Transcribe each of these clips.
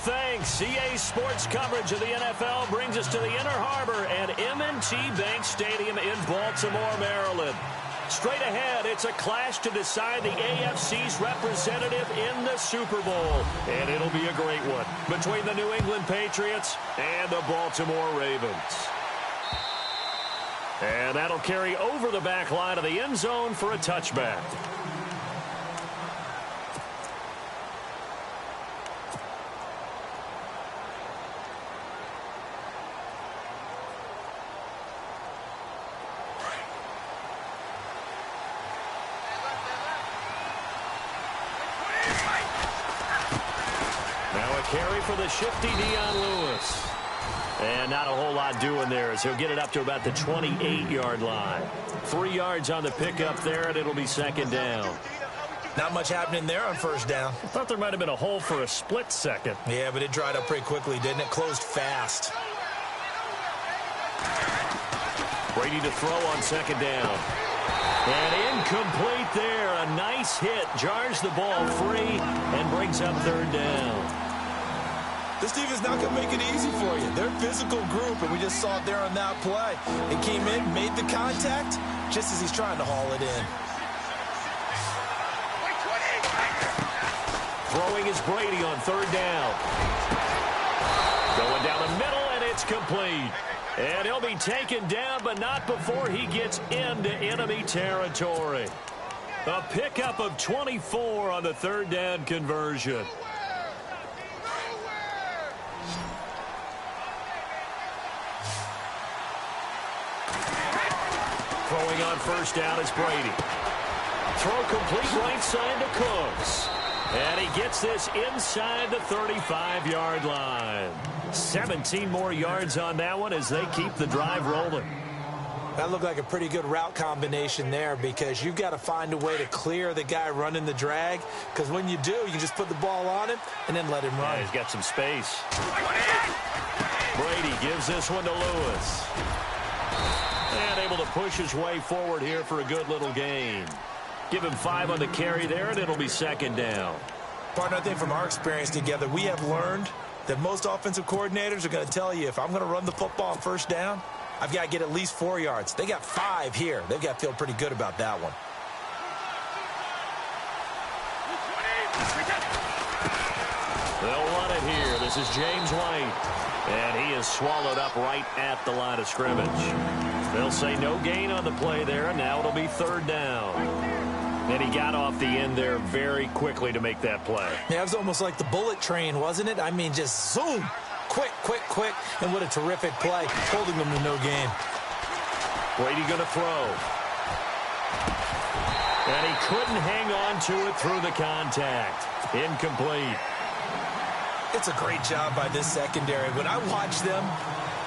thanks. EA Sports coverage of the NFL brings us to the Inner Harbor at M&T Bank Stadium in Baltimore, Maryland. Straight ahead, it's a clash to decide the AFC's representative in the Super Bowl. And it'll be a great one between the New England Patriots and the Baltimore Ravens. And that'll carry over the back line of the end zone for a touchback. Carry for the shifty Dion Lewis. And not a whole lot doing there as he'll get it up to about the 28-yard line. 3 yards on the pickup there, and it'll be second down. Not much happening there on first down. I thought there might have been a hole for a split second. Yeah, but it dried up pretty quickly, didn't it? Closed fast. Brady to throw on second down. And incomplete there. A nice hit. Jars the ball free and brings up third down. This defense not going to make it easy for you. They're a physical group, and we just saw it there on that play. It came in, made the contact, just as he's trying to haul it in. Throwing is Brady on third down. Going down the middle, and it's complete. And he'll be taken down, but not before he gets into enemy territory. A pickup of 24 on the third down conversion. Throwing on first down is Brady. Throw complete right side to Cooks. And he gets this inside the 35-yard line. 17 more yards on that one as they keep the drive rolling. That looked like a pretty good route combination there because you've got to find a way to clear the guy running the drag, because when you do, you can just put the ball on him and then let him run. Yeah, he's got some space. Brady gives this one to Lewis. And able to push his way forward here for a good little gain. Give him 5 on the carry there, and it'll be second down. Partner, I think from our experience together, we have learned that most offensive coordinators are going to tell you, if I'm going to run the football on first down, I've got to get at least 4 yards. They got 5 here. They've got to feel pretty good about that one. They'll run it here. This is James White. And he is swallowed up right at the line of scrimmage. They'll say no gain on the play there, and now it'll be third down. And he got off the end there very quickly to make that play. Yeah, it was almost like the bullet train, wasn't it? I mean, just zoom. Quick, quick, quick. And what a terrific play, holding them to no gain. Brady going to throw. And he couldn't hang on to it through the contact. Incomplete. It's a great job by this secondary. When I watch them,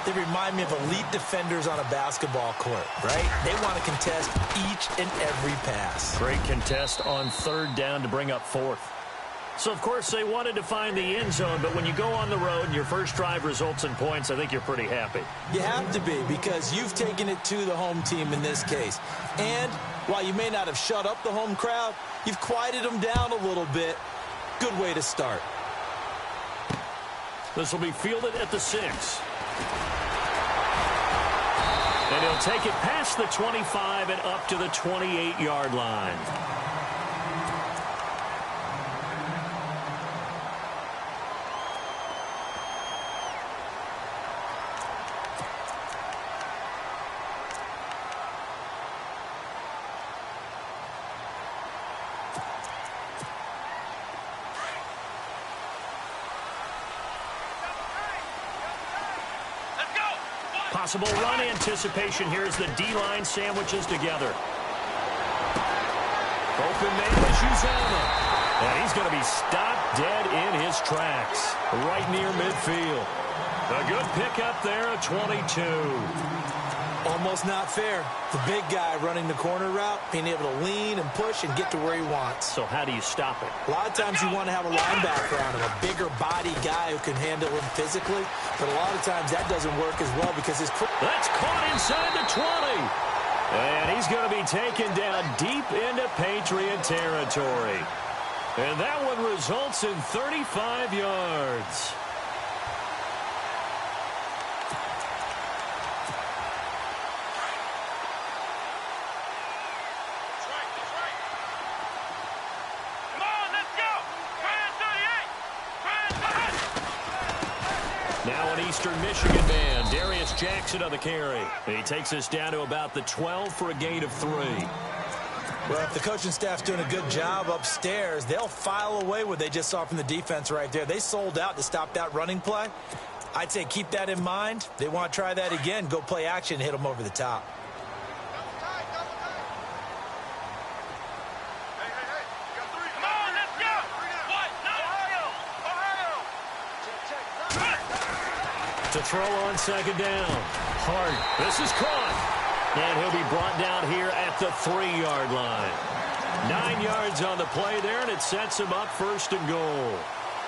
they remind me of elite defenders on a basketball court, right? They want to contest each and every pass. Great contest on third down to bring up fourth. So, of course, they wanted to find the end zone, but when you go on the road and your first drive results in points, I think you're pretty happy. You have to be, because you've taken it to the home team in this case. And while you may not have shut up the home crowd, you've quieted them down a little bit. Good way to start. This will be fielded at the 6. And he'll take it past the 25 and up to the 28-yard line. Possible run anticipation here as the D-line sandwiches together. Open man is Uzama. And he's going to be stopped dead in his tracks right near midfield. A good pickup there at 22. Almost not fair. The big guy running the corner route, being able to lean and push and get to where he wants. So how do you stop it? A lot of times you want to have a linebacker on him, a bigger body guy who can handle him physically. But a lot of times that doesn't work as well because his... That's caught inside the 20. And he's going to be taken down deep into Patriot territory. And that one results in 35 yards. Now an Eastern Michigan man, Darius Jackson on the carry. He takes us down to about the 12 for a gain of 3. Well, if the coaching staff's doing a good job upstairs, they'll file away what they just saw from the defense right there. They sold out to stop that running play. I'd say keep that in mind. They want to try that again. Go play action and hit them over the top. To throw on second down. Hart. This is caught. And he'll be brought down here at the 3-yard line. 9 yards on the play there, and it sets him up first and goal.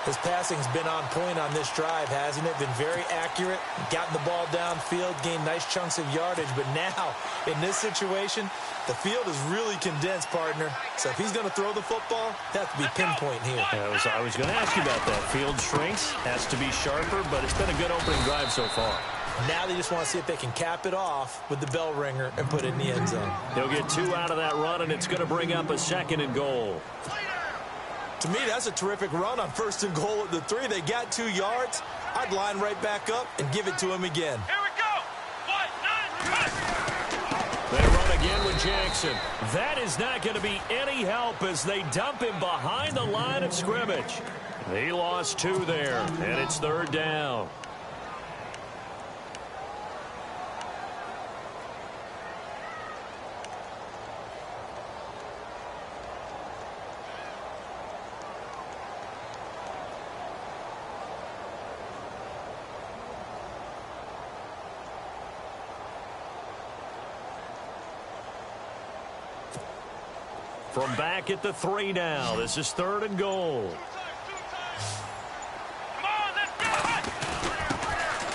His passing's been on point on this drive, hasn't it? Been very accurate, gotten the ball downfield, gained nice chunks of yardage. But now, in this situation, the field is really condensed, partner. So if he's going to throw the football, that has to be pinpoint here. I was going to ask you about that. Field shrinks, has to be sharper, but it's been a good opening drive so far. Now they just want to see if they can cap it off with the bell ringer and put it in the end zone. He'll get 2 out of that run, and it's going to bring up a 2nd and goal. To me, that's a terrific run on 1st and goal at the 3. They got 2 yards. I'd line right back up and give it to him again. Here we go. 1, 9, they run again with Jackson. That is not going to be any help as they dump him behind the line of scrimmage. He lost 2 there, and it's 3rd down. From back at the 3 now. This is 3rd and goal. come on, let's go.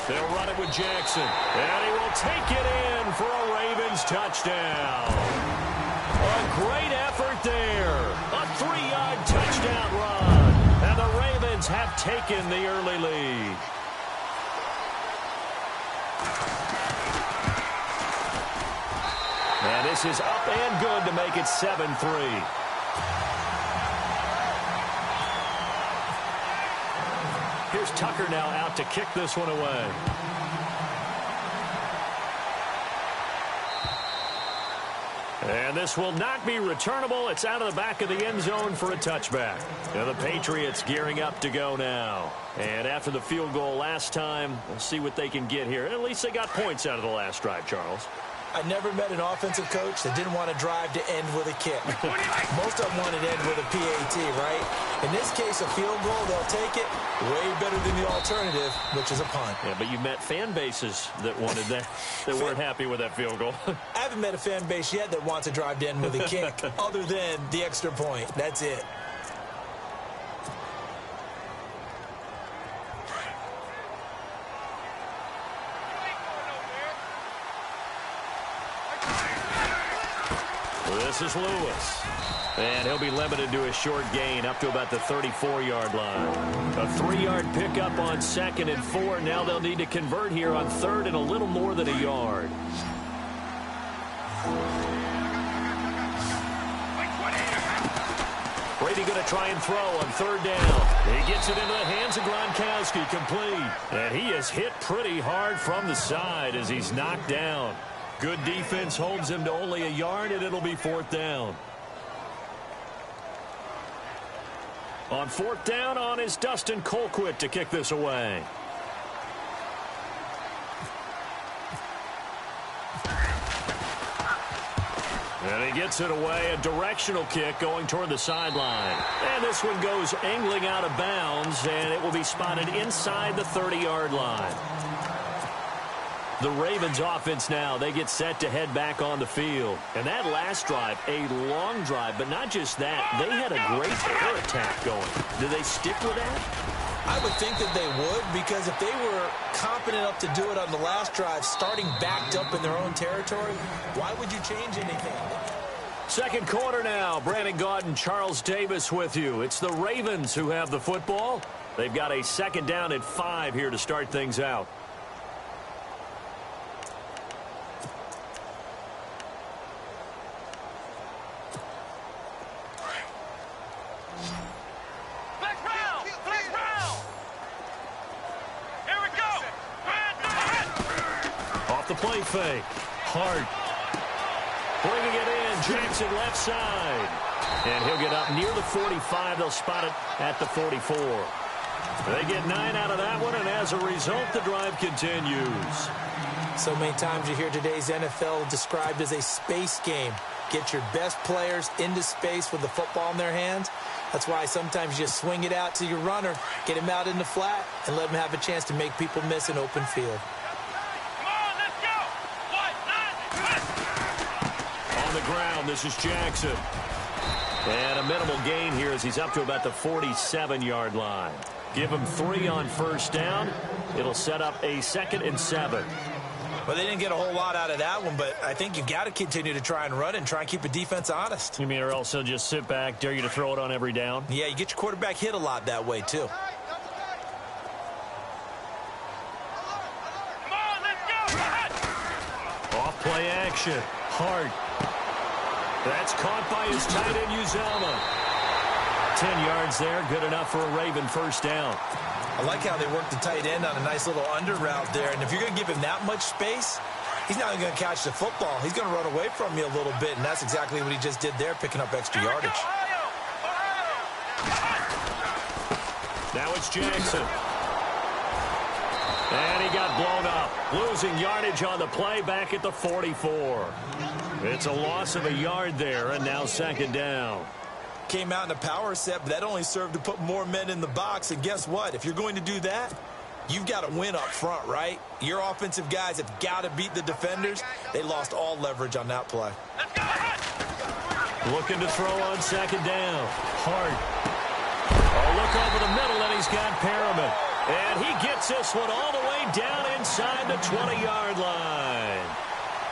They'll run it with Jackson. And he will take it in for a Ravens touchdown. A great effort there. A 3-yard touchdown run. And the Ravens have taken the early lead. And this is up and good to make it 7-3. Here's Tucker now out to kick this one away. And this will not be returnable. It's out of the back of the end zone for a touchback. And the Patriots gearing up to go now. And after the field goal last time, we'll see what they can get here. At least they got points out of the last drive, Charles. I never met an offensive coach that didn't want to drive to end with a kick. Most of them wanted to end with a PAT, right? In this case, a field goal, they'll take it way better than the alternative, which is a punt. Yeah, but you met fan bases that wanted that, that weren't happy with that field goal. I haven't met a fan base yet that wants to drive to end with a kick other than the extra point. That's it. This is Lewis. And he'll be limited to a short gain up to about the 34-yard line. A 3-yard pickup on 2nd and 4. Now they'll need to convert here on 3rd and a little more than a yard. Brady going to try and throw on 3rd down. He gets it into the hands of Gronkowski, complete. And he is hit pretty hard from the side as he's knocked down. Good defense holds him to only a yard, and it'll be 4th down. On 4th down on is Dustin Colquitt to kick this away. And he gets it away, a directional kick going toward the sideline. And this one goes angling out of bounds, and it will be spotted inside the 30-yard line. The Ravens offense now, they get set to head back on the field. And that last drive, a long drive, but not just that. They had a great air attack going. Do they stick with that? I would think that they would, because if they were competent enough to do it on the last drive, starting backed up in their own territory, why would you change anything? Second quarter now. Brandon Gaudin, Charles Davis with you. It's the Ravens who have the football. They've got a 2nd down and 5 here to start things out. Flex round. Here we go. play fake. Hart. Bringing it in. Jackson left side. And he'll get up near the 45. They'll spot it at the 44. They get 9 out of that one, and as a result, the drive continues. So many times you hear today's NFL described as a space game. Get your best players into space with the football in their hands. That's why sometimes you just swing it out to your runner, get him out in the flat, and let him have a chance to make people miss an open field. On the ground, this is Jackson. And a minimal gain here as he's up to about the 47-yard line. Give him 3 on first down. It'll set up a 2nd and 7. Well, they didn't get a whole lot out of that one, but I think you've got to continue to try and run it and try and keep the defense honest. You mean or else he'll just sit back, dare you to throw it on every down? Yeah, you get your quarterback hit a lot that way, too. Come on, let's go! Off play action. Hart. That's caught by his tight end, Uzama. 10 yards there, good enough for a Raven first down. I like how they work the tight end on a nice little under route there. And if you're going to give him that much space, he's not going to catch the football. He's going to run away from you a little bit, and that's exactly what he just did there, picking up extra yardage. Now it's Jackson. And he got blown up. Losing yardage on the play back at the 44. It's a loss of a yard there, and now 2nd down. Came out in a power set, but that only served to put more men in the box. And guess what? If you're going to do that, you've got to win up front, right? Your offensive guys have got to beat the defenders. They lost all leverage on that play. Looking to throw on 2nd down. Hart. Oh, look over the middle, and he's got Perriman. And he gets this one all the way down inside the 20-yard line.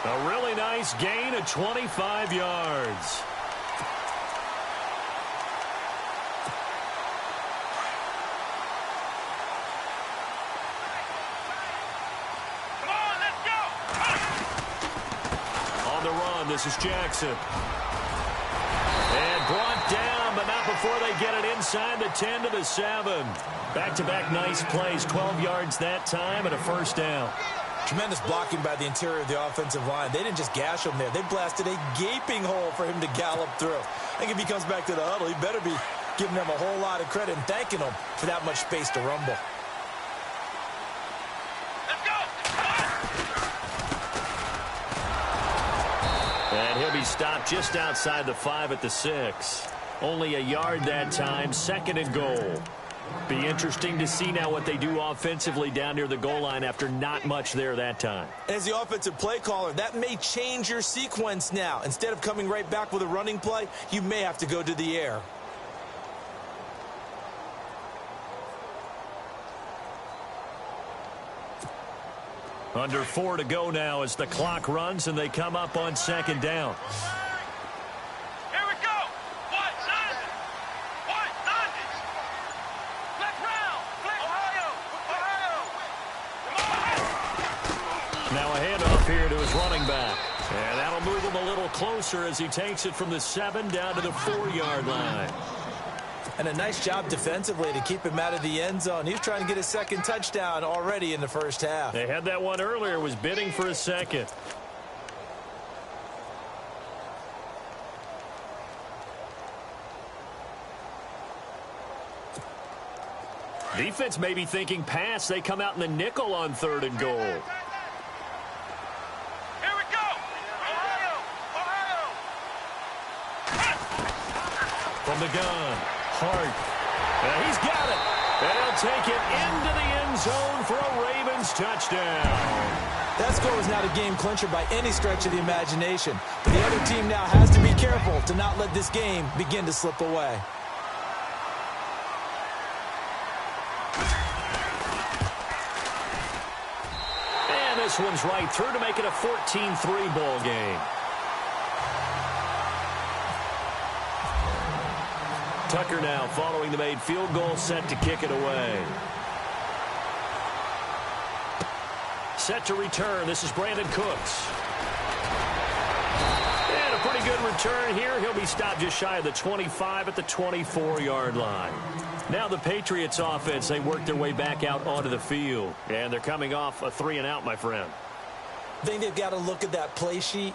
A really nice gain of 25 yards. This is Jackson. And brought down, but not before they get it inside the 10 to the 7. Back-to-back nice plays, 12 yards that time and a first down. Tremendous blocking by the interior of the offensive line. They didn't just gash him there. They blasted a gaping hole for him to gallop through. I think if he comes back to the huddle, he better be giving them a whole lot of credit and thanking them for that much space to rumble. And he'll be stopped just outside the 5 at the 6. Only a yard that time, 2nd and goal. Be interesting to see now what they do offensively down near the goal line after not much there that time. As the offensive play caller, that may change your sequence now. Instead of coming right back with a running play, you may have to go to the air. Under 4 to go now as the clock runs and they come up on 2nd down. Here we go. What? Let's round. Ohio. Now a handoff here to his running back. And that'll move him a little closer as he takes it from the 7 down to the 4-yard line. And a nice job defensively to keep him out of the end zone. He's trying to get his 2nd touchdown already in the first half. They had that one earlier, was bidding for a 2nd. Defense may be thinking pass. They come out in the nickel on 3rd and goal. Here we go. Ohio. From the gun. Hart. And he's got it. And he'll take it into the end zone for a Ravens touchdown. That score was not a game clincher by any stretch of the imagination. But the other team now has to be careful to not let this game begin to slip away. And this one's right through to make it a 14-3 ball game. Tucker now following the made field goal, set to kick it away. Set to return. This is Brandon Cooks. And a pretty good return here. He'll be stopped just shy of the 25 at the 24-yard line. Now the Patriots offense, they work their way back out onto the field. And they're coming off a 3-and-out, my friend. I think they've got to look at that play sheet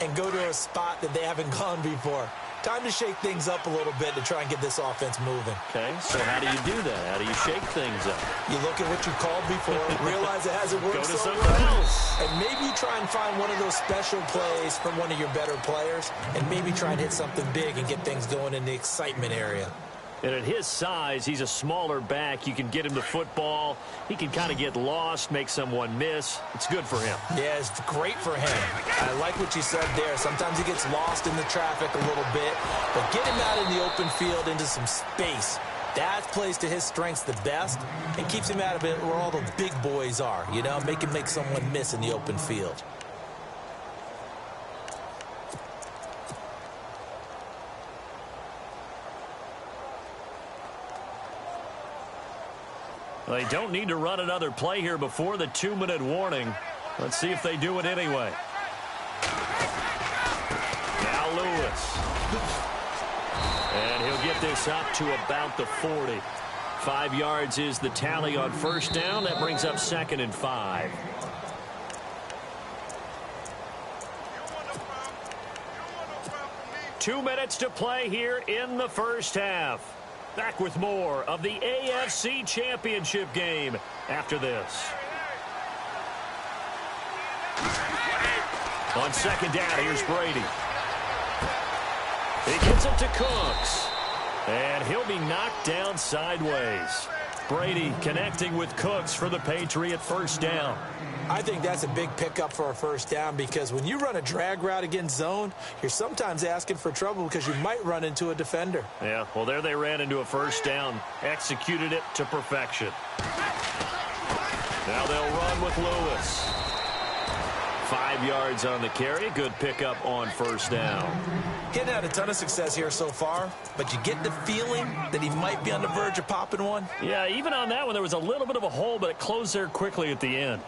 and go to a spot that they haven't gone before. Time to shake things up a little bit to try and get this offense moving. Okay, so how do you do that? How do you shake things up? You look at what you called before, realize it hasn't worked Go to so something well, else. and maybe you try and find one of those special plays from one of your better players, and maybe try and hit something big and get things going in the excitement area. And at his size, he's a smaller back. You can get him the football. He can kind of get lost, make someone miss. It's good for him. Yeah, it's great for him. I like what you said there. Sometimes he gets lost in the traffic a little bit, but get him out in the open field into some space. That plays to his strengths the best and keeps him out of it where all the big boys are, you know, make him make someone miss in the open field. They don't need to run another play here before the 2-minute warning. Let's see if they do it anyway. Now Lewis. And he'll get this up to about the 40. 5 yards is the tally on first down. That brings up 2nd and 5. Two minutes to play here in the first half. Back with more of the AFC Championship game after this. On second down, here's Brady. He gets it to Cooks. And he'll be knocked down sideways. Brady connecting with Cooks for the Patriot first down. I think that's a big pickup for a first down because when you run a drag route against zone, you're sometimes asking for trouble because you might run into a defender. Yeah, well, there they ran into a first down, executed it to perfection. Now they'll run with Lewis. 5 yards on the carry. Good pickup on first down. He hadn't had a ton of success here so far, but you get the feeling that he might be on the verge of popping one. Yeah, even on that one, there was a little bit of a hole, but it closed there quickly at the end.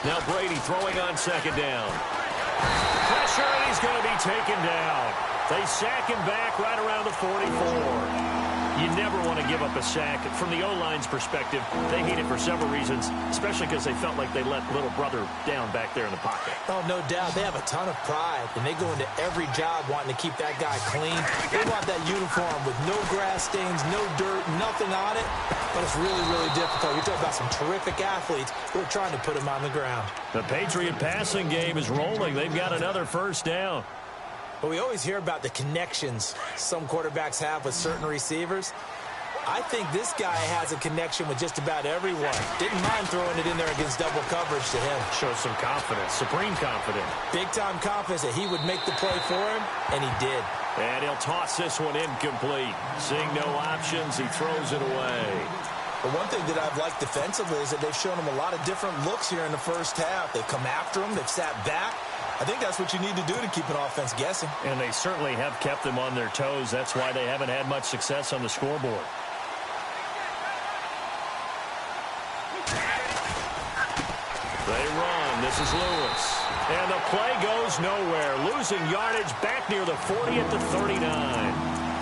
Now Brady throwing on second down. Pressure, and he's going to be taken down. They sack him back right around the 44. You never want to give up a sack. From the O-line's perspective, they hate it for several reasons, especially because they felt like they let little brother down back there in the pocket. Oh, no doubt. They have a ton of pride, and they go into every job wanting to keep that guy clean. They want that uniform with no grass stains, no dirt, nothing on it. But it's really, really difficult. You're talking about some terrific athletes who are trying to put him on the ground. The Patriot passing game is rolling. They've got another first down. But we always hear about the connections some quarterbacks have with certain receivers. I think this guy has a connection with just about everyone. Didn't mind throwing it in there against double coverage to him. Shows some confidence, supreme confidence. Big-time confidence that he would make the play for him, and he did. And he'll toss this one incomplete. Seeing no options, he throws it away. But one thing that I've liked defensively is that they've shown him a lot of different looks here in the first half. They've come after him. They've sat back. I think that's what you need to do to keep an offense guessing. And they certainly have kept them on their toes. That's why they haven't had much success on the scoreboard. They run. This is Lewis. And the play goes nowhere. Losing yardage back near the 40 at the 39.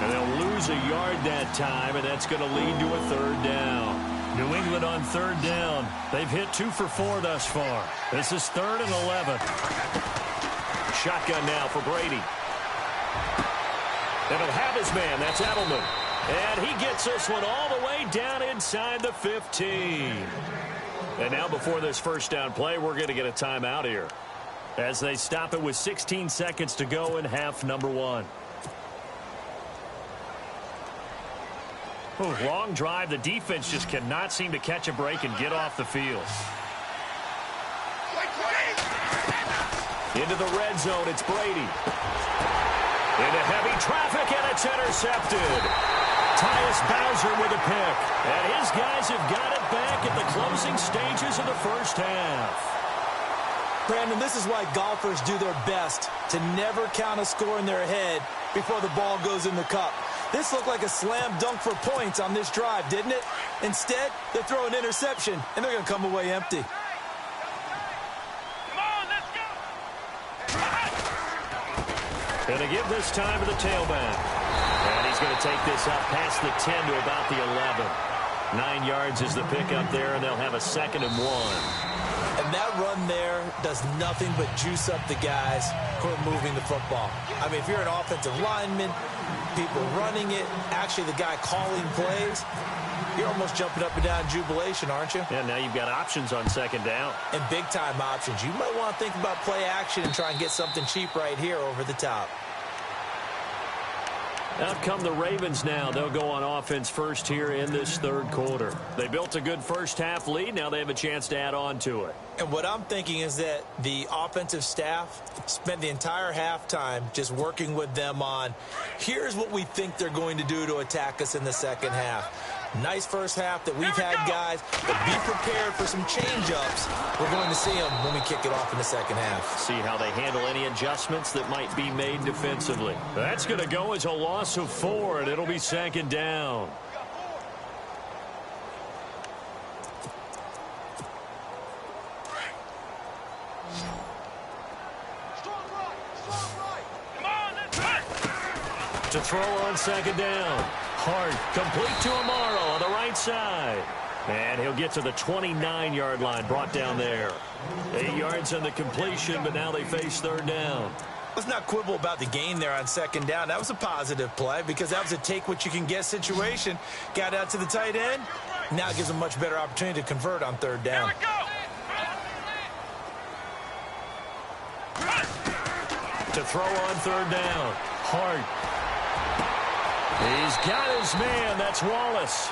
And they'll lose a yard that time, and that's going to lead to a third down. New England on third down. They've hit 2 for 4 thus far. This is 3rd and 11. Shotgun now for Brady. And he'll have his man. That's Edelman. And he gets this one all the way down inside the 15. And now before this first down play, we're going to get a timeout here as they stop it with 16 seconds to go in half number 1. Ooh, long drive. The defense just cannot seem to catch a break and get off the field. Into the red zone, it's Brady. Into heavy traffic, and it's intercepted. Tyus Bowser with a pick. And his guys have got it back at the closing stages of the first half. Brandon, this is why golfers do their best to never count a score in their head before the ball goes in the cup. This looked like a slam dunk for points on this drive, didn't it? Instead, they throw an interception, and they're going to come away empty. Going to give this time to the tailback. And he he's going to take this up past the 10 to about the 11. 9 yards is the pickup there, and they'll have a 2nd and 1. And that run there does nothing but juice up the guys who are moving the football. I mean, if you're an offensive lineman, people running it, actually the guy calling plays, you're almost jumping up and down in jubilation, aren't you? Yeah, now you've got options on 2nd down. And big-time options. You might want to think about play action and try and get something cheap right here over the top. Out come the Ravens now. They'll go on offense first here in this 3rd quarter. They built a good first-half lead. Now they have a chance to add on to it. And what I'm thinking is that the offensive staff spent the entire halftime just working with them on, here's what we think they're going to do to attack us in the 2nd half. Nice first half that we've had, guys, but be prepared for some change-ups. We're going to see them when we kick it off in the 2nd half. See how they handle any adjustments that might be made defensively. That's going to go as a loss of 4, and it'll be 2nd down. To throw on 2nd down. Hart complete to Amaro on the right side. And he'll get to the 29-yard line, brought down there. 8 yards on the completion, but now they face 3rd down. Let's not quibble about the gain there on 2nd down. That was a positive play because that was a take-what-you-can-get situation. Got out to the tight end. Now it gives them a much better opportunity to convert on 3rd down. To throw on 3rd down. Hart. He's got his man. That's Wallace.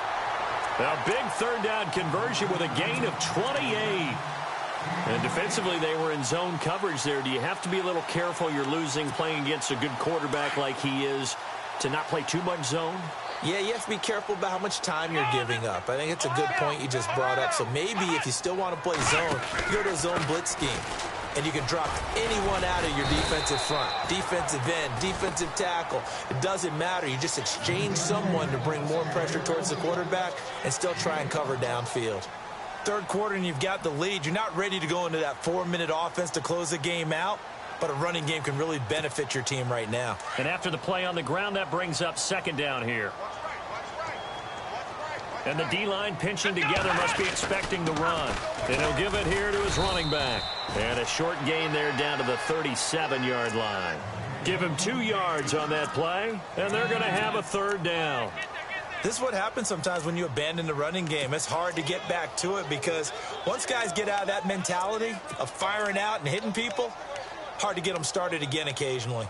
A big 3rd down conversion with a gain of 28. And defensively, they were in zone coverage there. Do you have to be a little careful you're losing playing against a good quarterback like he is to not play too much zone? Yeah, you have to be careful about how much time you're giving up. I think it's a good point you just brought up. So maybe if you still want to play zone, you go to a zone blitz scheme. And you can drop anyone out of your defensive front, defensive end, defensive tackle. It doesn't matter. You just exchange someone to bring more pressure towards the quarterback and still try and cover downfield. 3rd quarter and you've got the lead. You're not ready to go into that 4-minute offense to close the game out, but a running game can really benefit your team right now. And after the play on the ground, that brings up 2nd down here. And the D-line pinching together must be expecting the run. And he'll give it here to his running back. And a short gain there down to the 37-yard line. Give him 2 yards on that play, and they're going to have a 3rd down. This is what happens sometimes when you abandon the running game. It's hard to get back to it because once guys get out of that mentality of firing out and hitting people, hard to get them started again occasionally.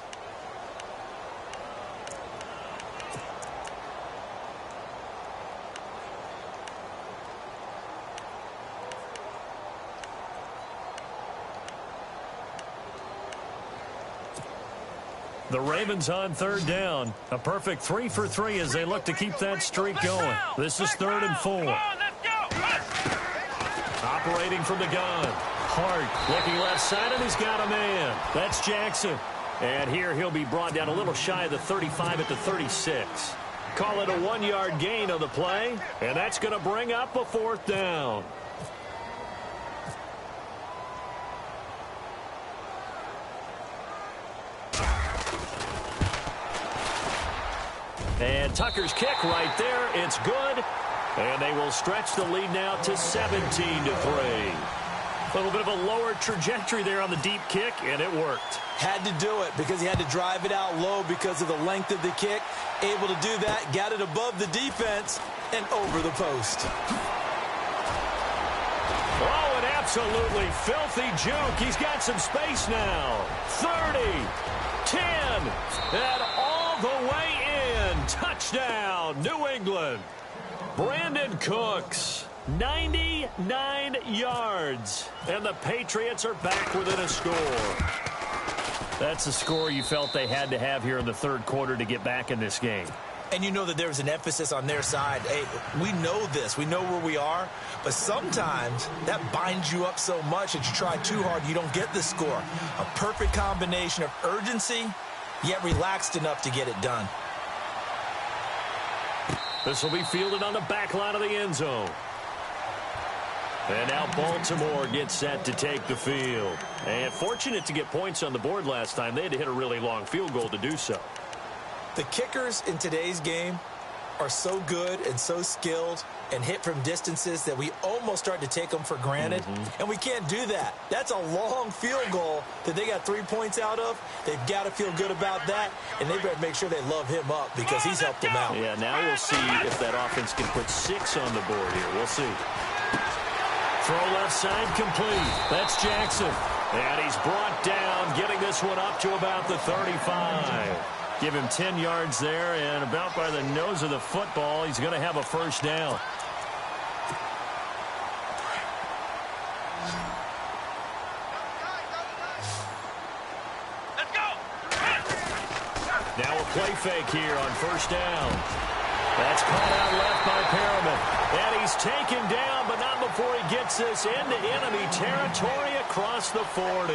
The Ravens on 3rd down. A perfect 3 for 3 as they look to keep that streak going. This is 3rd and 4. Operating from the gun. Hart looking left side, and he's got a man. That's Jackson. And here he'll be brought down a little shy of the 35 at the 36. Call it a 1-yard gain on the play, and that's going to bring up a 4th down. And Tucker's kick right there. It's good. And they will stretch the lead now to 17-3. A little bit of a lower trajectory there on the deep kick, and it worked. Had to do it because he had to drive it out low because of the length of the kick. Able to do that, got it above the defense and over the post. Oh, an absolutely filthy juke. He's got some space now. 30, 10, and all the way in. Touchdown, New England. Brandon Cooks, 99 yards. And the Patriots are back within a score. That's the score you felt they had to have here in the 3rd quarter to get back in this game. And you know that there's an emphasis on their side. Hey, we know this. We know where we are. But sometimes that binds you up so much that you try too hard, you don't get the score. A perfect combination of urgency, yet relaxed enough to get it done. This will be fielded on the back line of the end zone. And now Baltimore gets set to take the field. And fortunate to get points on the board last time. They had to hit a really long field goal to do so. The kickers in today's game are so good and so skilled and hit from distances that we almost start to take them for granted. And we can't do that. That's a long field goal that they got 3 points out of. They've got to feel good about that, and they better make sure they love him up because he's helped them out. Yeah, now we'll see if that offense can put 6 on the board here. We'll see. Throw left side complete. That's Jackson. And he's brought down, getting this one up to about the 35. Give him 10 yards there, and about by the nose of the football, he's going to have a first down. Let's go. Now a play fake here on first down. That's caught out left by Perriman. And he's taken down, but not before he gets this into enemy territory across the 40.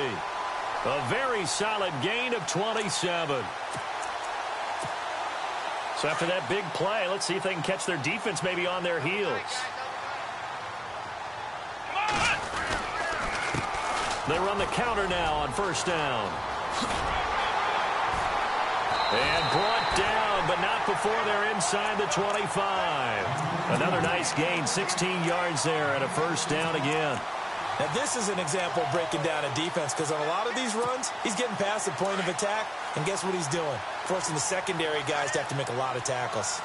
A very solid gain of 27. So after that big play, let's see if they can catch their defense maybe on their heels. They run the counter now on first down. And brought down, but not before they're inside the 25. Another nice gain, 16 yards there, and a first down again. Now, this is an example of breaking down a defense because on a lot of these runs, he's getting past the point of attack, and guess what he's doing? Forcing the secondary guys to have to make a lot of tackles.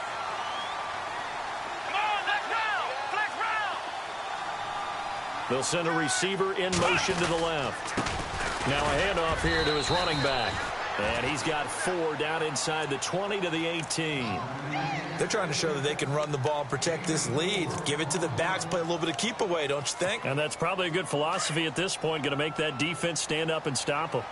Come on, let's round. Let's round. They'll send a receiver in motion to the left. Now a handoff here to his running back. And he's got 4 down inside the 20 to the 18. They're trying to show that they can run the ball and protect this lead. Give it to the backs, play a little bit of keep away, don't you think? And that's probably a good philosophy at this point, going to make that defense stand up and stop them.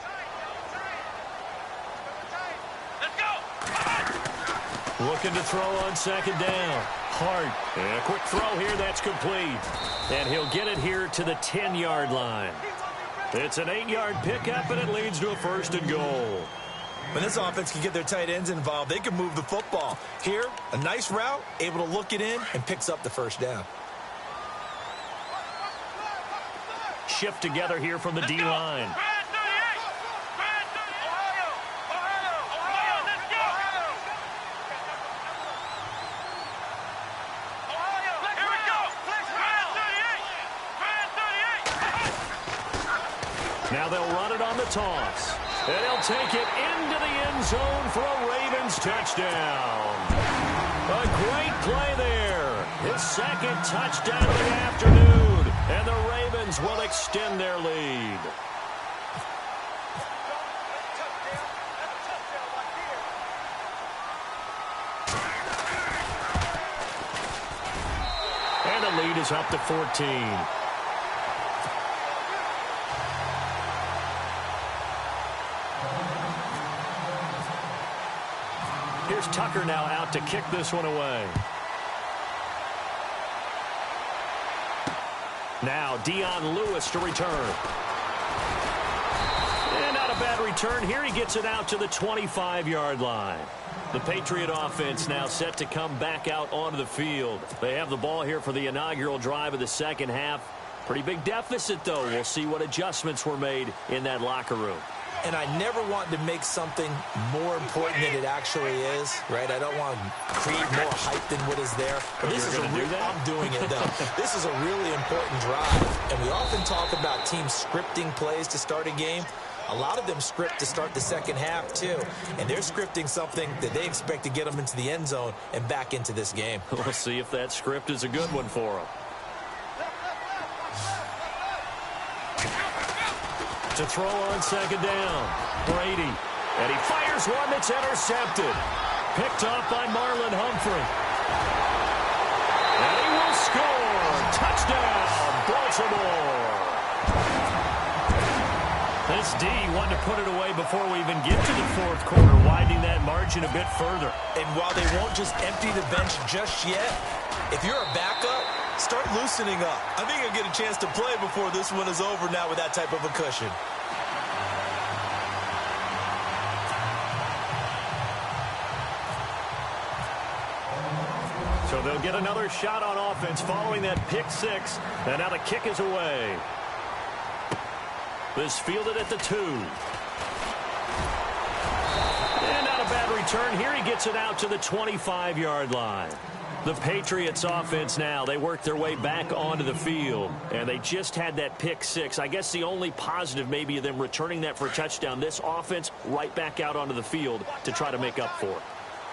Let's go. Looking to throw on second down. Hart. And a quick throw here, that's complete. And he'll get it here to the 10-yard line. It's an 8-yard pickup, and it leads to a first and goal. When this offense can get their tight ends involved, they can move the football. Here, a nice route, able to look it in, and picks up the first down. Shift together here from the D-line. Now they'll run it on the toss. And he'll take it into the end zone for a Ravens touchdown. A great play there. His second touchdown of the afternoon. And the Ravens will extend their lead. And the lead is up to 14. Here's Tucker now out to kick this one away. Now Dion Lewis to return. And not a bad return here. He gets it out to the 25-yard line. The Patriot offense now set to come back out onto the field. They have the ball here for the inaugural drive of the second half. Pretty big deficit, though. We'll see what adjustments were made in that locker room. And I never want to make something more important than it actually is, right? I don't want to create more hype than what is there. But this is I'm doing it, though. This is a really important drive. And we often talk about teams scripting plays to start a game. A lot of them script to start the second half, too. And they're scripting something that they expect to get them into the end zone and back into this game. We'll see if that script is a good one for them. To throw on second down. Brady. And he fires one that's intercepted. Picked off by Marlon Humphrey. And he will score. Touchdown, Baltimore. This D wanted to put it away before we even get to the fourth quarter, widening that margin a bit further. And while they won't just empty the bench just yet, if you're a backup, start loosening up. I think you'll get a chance to play before this one is over now with that type of a cushion. So they'll get another shot on offense following that pick six. And now the kick is away. This fielded at the 2. And not a bad return here. He gets it out to the 25-yard line. The Patriots offense now, they work their way back onto the field, and they just had that pick six. I guess the only positive maybe of them returning that for a touchdown. This offense right back out onto the field to try to make up for it.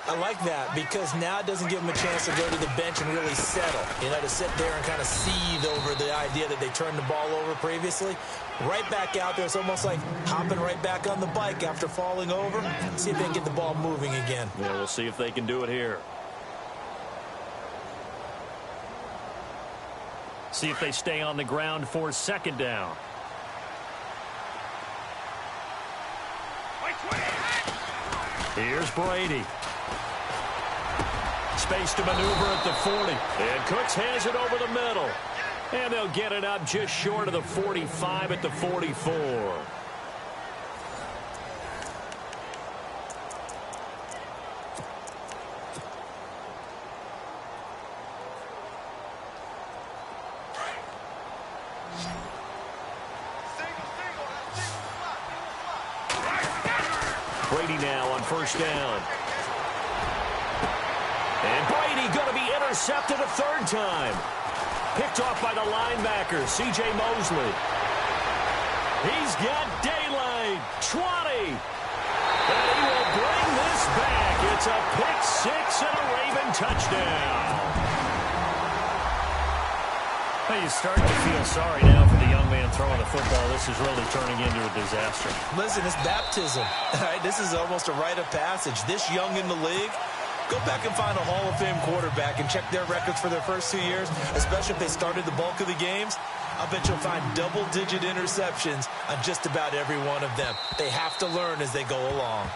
I like that because now it doesn't give them a chance to go to the bench and really settle. You know, to sit there and kind of seethe over the idea that they turned the ball over previously. Right back out there. It's almost like hopping right back on the bike after falling over. See if they can get the ball moving again. Yeah, we'll see if they can do it here. See if they stay on the ground for second down. Here's Brady. Space to maneuver at the 40. And Cooks has it over the middle. And they'll get it up just short of the 45 at the 44. Brady now on first down. And Brady going to be intercepted a third time. Picked off by the linebacker, C.J. Mosley. He's got daylight. 20. And he will bring this back. It's a pick six and a Raven touchdown. Well, you're starting to feel sorry now for the young man throwing the football. This is really turning into a disaster. Listen, it's baptism. All right, this is almost a rite of passage. This young in the league, go back and find a Hall of Fame quarterback and check their records for their first 2 years, especially if they started the bulk of the games. I bet you'll find double-digit interceptions on just about every one of them. They have to learn as they go along.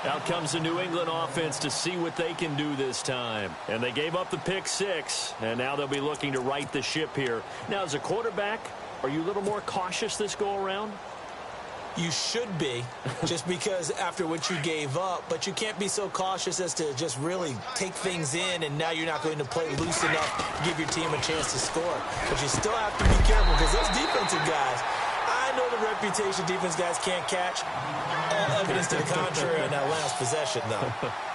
Out comes the New England offense to see what they can do this time. And they gave up the pick six, and now they'll be looking to right the ship here. Now, as a quarterback, are you a little more cautious this go-around? You should be, just because after what you gave up, but you can't be so cautious as to just really take things in, and now you're not going to play loose enough to give your team a chance to score. But you still have to be careful because those defensive guys, I know the reputation defense guys can't catch. All evidence to the contrary on that last possession, though.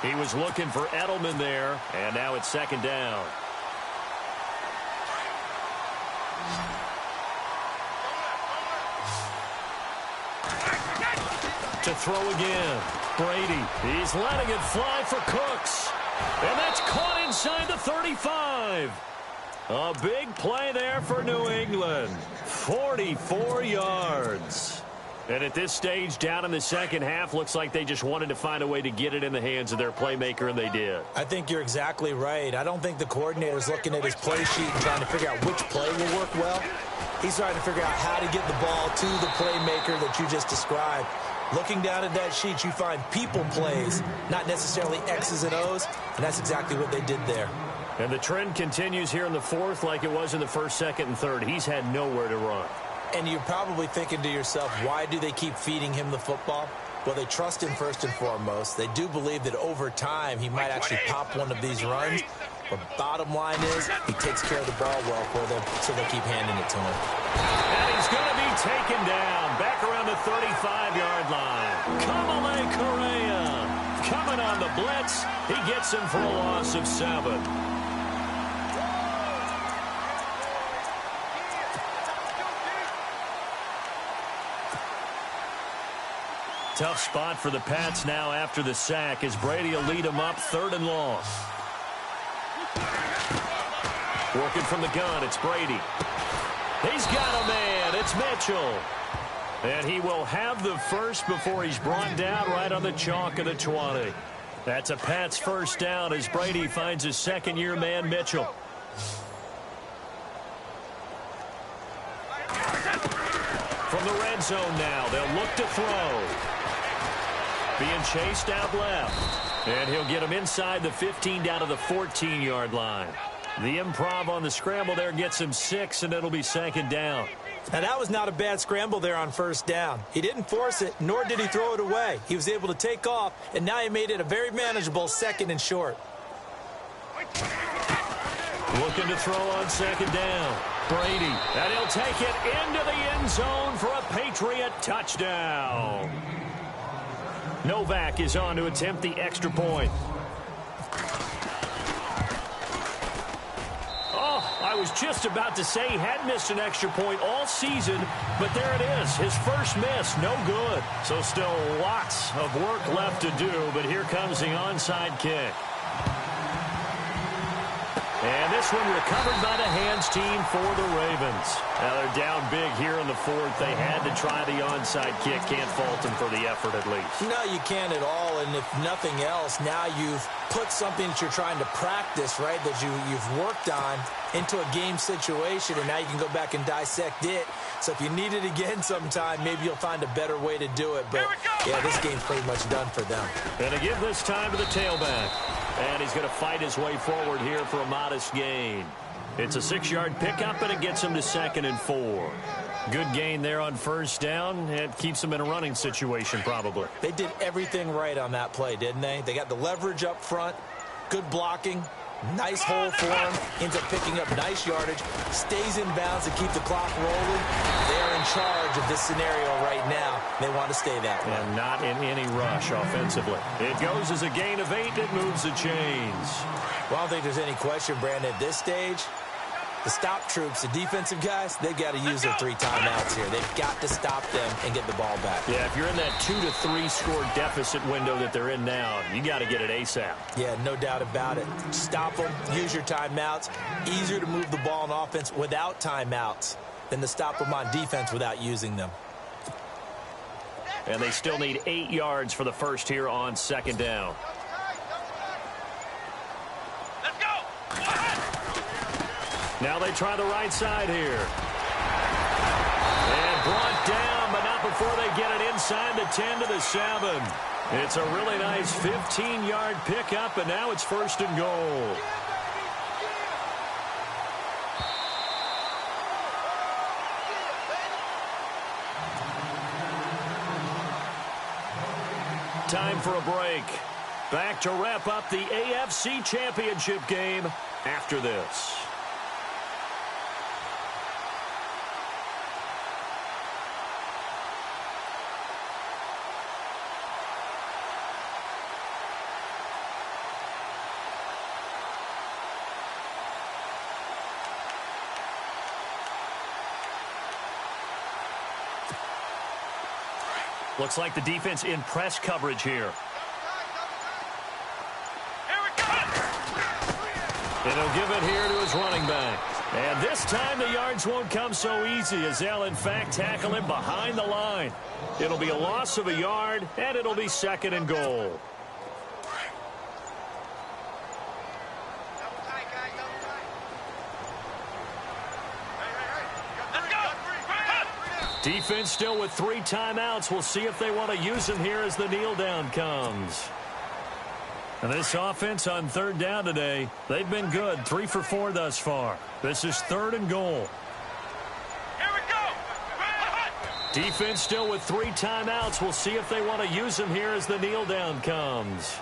He was looking for Edelman there, and now it's second down. To throw again. Brady. He's letting it fly for Cooks. And that's caught inside the 35. A big play there for New England. 44 yards. And at this stage, down in the second half, looks like they just wanted to find a way to get it in the hands of their playmaker, and they did. I think you're exactly right. I don't think the coordinator's looking at his play sheet and trying to figure out which play will work well. He's trying to figure out how to get the ball to the playmaker that you just described. Looking down at that sheet, you find people plays, not necessarily X's and O's, and that's exactly what they did there. And the trend continues here in the fourth like it was in the first, second, and third. He's had nowhere to run. And you're probably thinking to yourself, why do they keep feeding him the football? Well, they trust him first and foremost. They do believe that over time he might actually pop one of these runs. But bottom line is he takes care of the ball well for them, so they keep handing it to him. And he's going to be taken down back around the 35-yard line. Kamale Correa coming on the blitz. He gets him for a loss of 7. Tough spot for the Pats now after the sack as Brady will lead them up 3rd and long. Working from the gun, it's Brady. He's got a man. It's Mitchell. And he will have the first before he's brought down right on the chalk of the 20. That's a Pats first down as Brady finds his second-year man, Mitchell. From the red zone now, they'll look to throw. Being chased out left. And he'll get him inside the 15 down to the 14-yard line. The improv on the scramble there gets him 6, and it'll be second down. Now, that was not a bad scramble there on first down. He didn't force it, nor did he throw it away. He was able to take off, and now he made it a very manageable 2nd and short. Looking to throw on second down. Brady, and he'll take it into the end zone for a Patriot touchdown. Novak is on to attempt the extra point. I was just about to say he had missed an extra point all season, but there it is. His first miss, no good. So still lots of work left to do, but here comes the onside kick. And this one recovered by the hands team for the Ravens. Now they're down big here in the fourth. They had to try the onside kick. Can't fault them for the effort at least. No, you can't at all. And if nothing else, now you've put something that you're trying to practice, right, that you've worked on into a game situation, and now you can go back and dissect it. So if you need it again sometime, maybe you'll find a better way to do it. But, yeah, this game's pretty much done for them. And to give this time to the tailback. And he's going to fight his way forward here for a modest gain. It's a 6-yard pickup, and it gets him to 2nd and 4. Good gain there on first down. It keeps them in a running situation probably. They did everything right on that play, didn't they? They got the leverage up front, good blocking, nice hole for him, ends up picking up nice yardage, stays in bounds to keep the clock rolling. They're in charge of this scenario right now. They want to stay that way. And not in any rush offensively. It goes as a gain of 8. It moves the chains. Well, I don't think there's any question, Brandon, at this stage. The stop troops, the defensive guys, they've got to use their 3 timeouts here. They've got to stop them and get the ball back. Yeah, if you're in that 2 to 3 score deficit window that they're in now, you got to get it ASAP. Yeah, no doubt about it. Stop them, use your timeouts. Easier to move the ball on offense without timeouts than to stop them on defense without using them. And they still need 8 yards for the first here on 2nd down. Now they try the right side here. And brought down, but not before they get it inside the 10 to the 7. It's a really nice 15-yard pickup, and now it's 1st and goal. Time for a break. Back to wrap up the AFC Championship game after this. Looks like the defense in press coverage here. And he'll give it here to his running back. And this time the yards won't come so easy as they'll, in fact, tackle him behind the line. It'll be a loss of a yard, and it'll be 2nd and goal. Defense still with 3 timeouts. We'll see if they want to use them here as the kneel down comes. And this offense on 3rd down today, they've been good. 3 for 4 thus far. This is 3rd and goal. Here we go. Defense still with 3 timeouts. We'll see if they want to use them here as the kneel down comes.